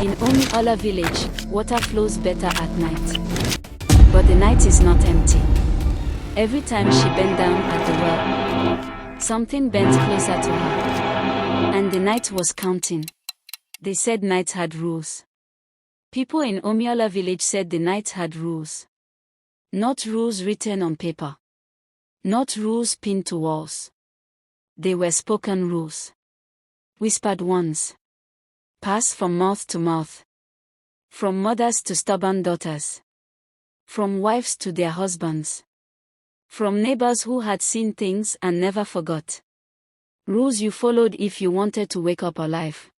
In Omi-Ala village, water flows better at night. But the night is not empty. Every time she bent down at the well, something bent closer to her. And the night was counting. They said night had rules. People in Omi-Ala village said the night had rules. Not rules written on paper. Not rules pinned to walls. They were spoken rules. Whispered ones. Passed from mouth to mouth. From mothers to stubborn daughters. From wives to their husbands. From neighbors who had seen things and never forgot. Rules you followed if you wanted to wake up alive.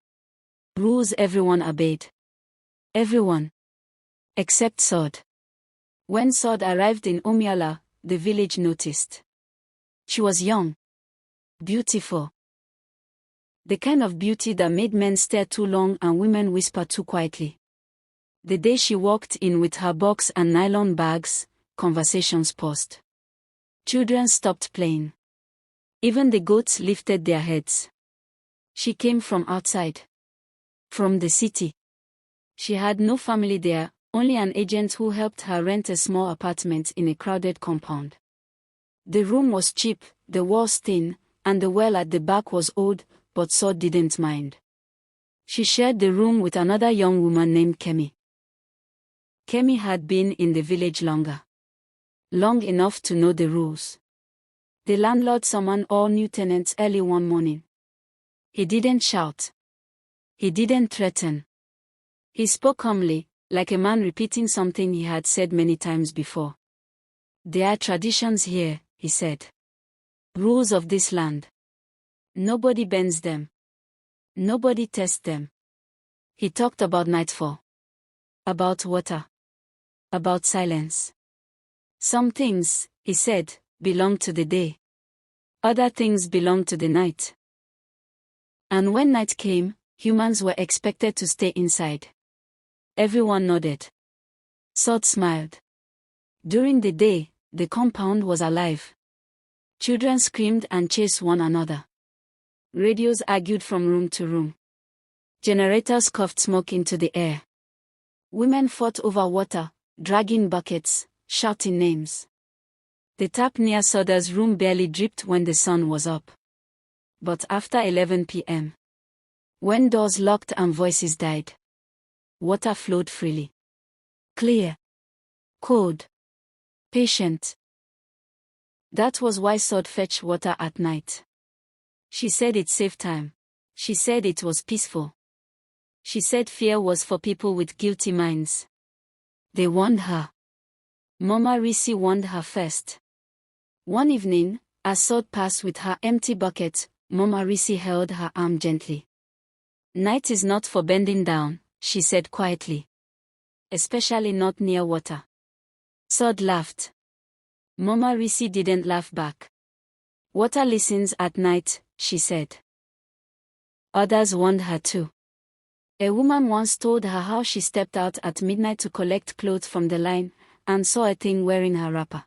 Rules everyone obeyed. Everyone. Except Sade. When Sade arrived in Omi-Ala, the village noticed. She was young. Beautiful. The kind of beauty that made men stare too long and women whisper too quietly. The day she walked in with her box and nylon bags, conversations paused. Children stopped playing. Even the goats lifted their heads. She came from outside. From the city. She had no family there, only an agent who helped her rent a small apartment in a crowded compound. The room was cheap, the walls thin, and the well at the back was old, but Sade didn't mind. She shared the room with another young woman named Kemi. Kemi had been in the village longer. Long enough to know the rules. The landlord summoned all new tenants early one morning. He didn't shout. He didn't threaten. He spoke calmly, like a man repeating something he had said many times before. There are traditions here, he said. Rules of this land. Nobody bends them. Nobody tests them. He talked about nightfall. About water. About silence. Some things, he said, belong to the day. Other things belong to the night. And when night came, humans were expected to stay inside. Everyone nodded. Sade smiled. During the day, the compound was alive. Children screamed and chased one another. Radios argued from room to room. Generators coughed smoke into the air. Women fought over water, dragging buckets, shouting names. The tap near Sade's room barely dripped when the sun was up. But after 11 p.m., when doors locked and voices died, water flowed freely. Clear. Cold. Patient. That was why Sade fetched water at night. She said it saved time. She said it was peaceful. She said fear was for people with guilty minds. They warned her. Mama Risi warned her first. One evening, as Sade passed with her empty bucket, Mama Risi held her arm gently. Night is not for bending down, she said quietly. Especially not near water. Sade laughed. Mama Risi didn't laugh back. Water listens at night, she said. Others warned her too. A woman once told her how she stepped out at midnight to collect clothes from the line, and saw a thing wearing her wrapper.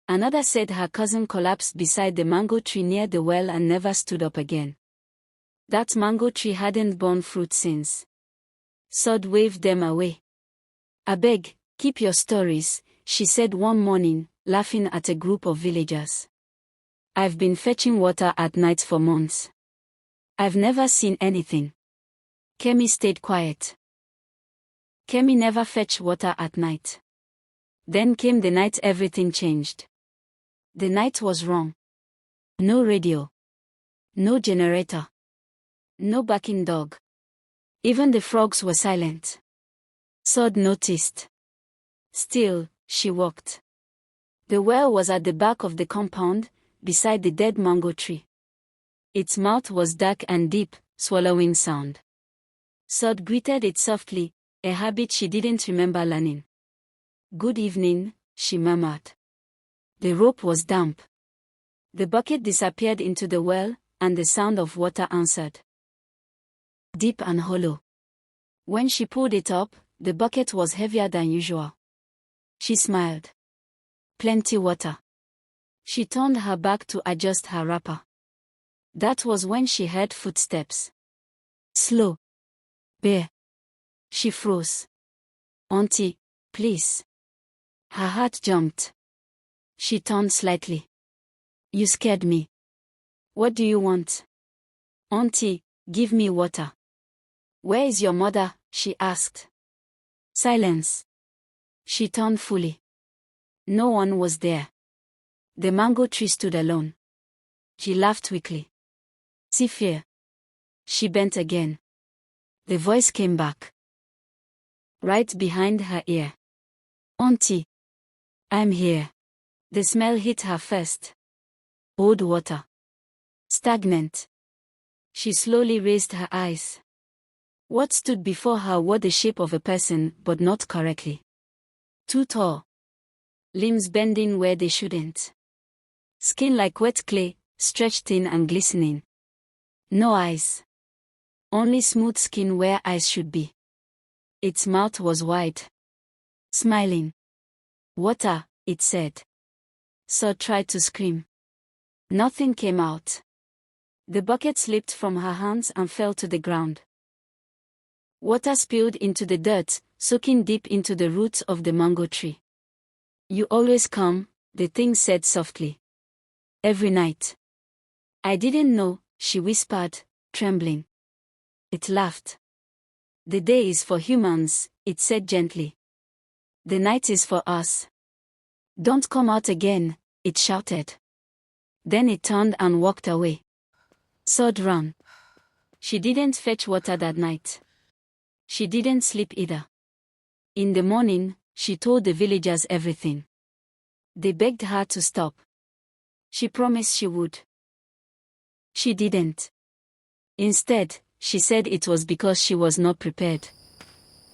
Another said her cousin collapsed beside the mango tree near the well and never stood up again. That mango tree hadn't borne fruit since. Sade waved them away. I beg, keep your stories, she said one morning, laughing at a group of villagers. I've been fetching water at night for months. I've never seen anything. Kemi stayed quiet. Kemi never fetched water at night. Then came the night everything changed. The night was wrong. No radio. No generator. No barking dog. Even the frogs were silent. Sade noticed. Still, she walked. The well was at the back of the compound, beside the dead mango tree. Its mouth was dark and deep, swallowing sound. Sade greeted it softly, a habit she didn't remember learning. Good evening, she murmured. The rope was damp. The bucket disappeared into the well, and the sound of water answered. Deep and hollow. When she pulled it up, the bucket was heavier than usual. She smiled. Plenty water. She turned her back to adjust her wrapper. That was when she heard footsteps. Slow. Bare. She froze. Auntie, please. Her heart jumped. She turned slightly. You scared me. What do you want? Auntie, give me water. Where is your mother? She asked. Silence. She turned fully. No one was there. The mango tree stood alone. She laughed weakly. See fear. She bent again. The voice came back. Right behind her ear. Auntie. I'm here. The smell hit her first. Old water. Stagnant. She slowly raised her eyes. What stood before her wore the shape of a person, but not correctly. Too tall. Limbs bending where they shouldn't. Skin like wet clay, stretched thin and glistening. No eyes. Only smooth skin where eyes should be. Its mouth was wide. Smiling. Water, it said. Sade tried to scream. Nothing came out. The bucket slipped from her hands and fell to the ground. Water spilled into the dirt, soaking deep into the roots of the mango tree. You always come, the thing said softly. Every night. I didn't know, she whispered, trembling. It laughed. The day is for humans, it said gently. The night is for us. Don't come out again, it shouted. Then it turned and walked away. Sade ran. She didn't fetch water that night. She didn't sleep either. In the morning, she told the villagers everything. They begged her to stop. She promised she would. She didn't. Instead, she said it was because she was not prepared.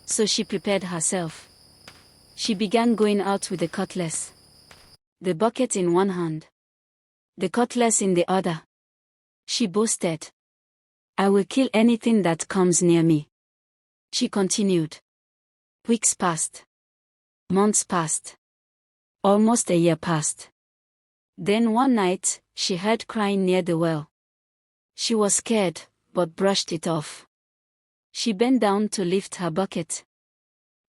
So she prepared herself. She began going out with the cutlass. The bucket in one hand. The cutlass in the other. She boasted. I will kill anything that comes near me. She continued. Weeks passed. Months passed. Almost a year passed. Then one night, she heard crying near the well. She was scared, but brushed it off. She bent down to lift her bucket.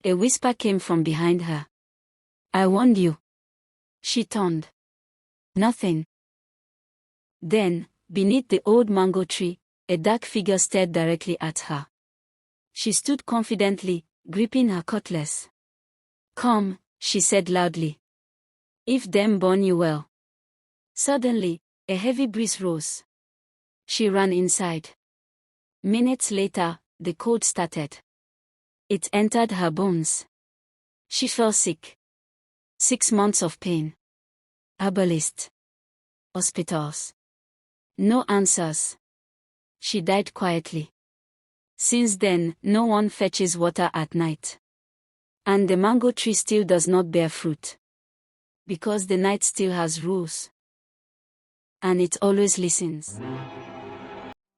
A whisper came from behind her. I warned you. She turned. Nothing. Then, beneath the old mango tree, a dark figure stared directly at her. She stood confidently, gripping her cutlass. Come, she said loudly. If them burn you well. Suddenly, a heavy breeze rose. She ran inside. Minutes later, the cold started. It entered her bones. She fell sick. 6 months of pain. Herbalist. Hospitals. No answers. She died quietly. Since then, no one fetches water at night. And the mango tree still does not bear fruit. Because the night still has rules. And it always listens.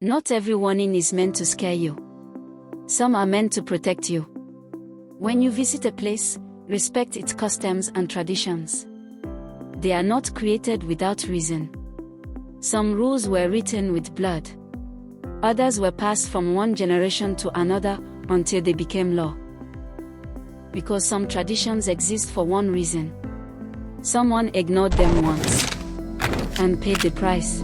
Not every warning is meant to scare you. Some are meant to protect you. When you visit a place, respect its customs and traditions. They are not created without reason. Some rules were written with blood. Others were passed from one generation to another until they became law. Because some traditions exist for one reason. Someone ignored them once and paid the price.